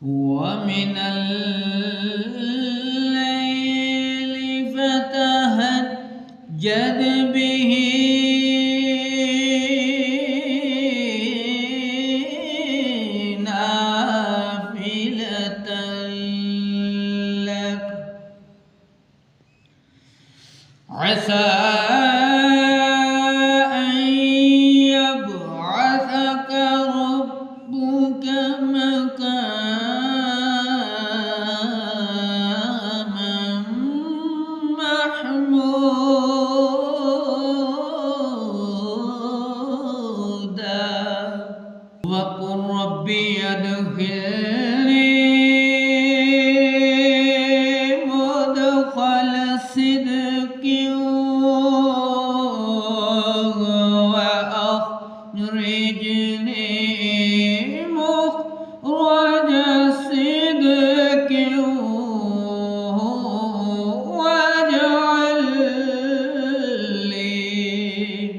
ومن الليل فتهجد به نافلة لك عسى أن يبعثك ربك مقاما محمودا وقل ربي أدخلني مدخل صدق وأخرجني مخرج صدق واجعل لي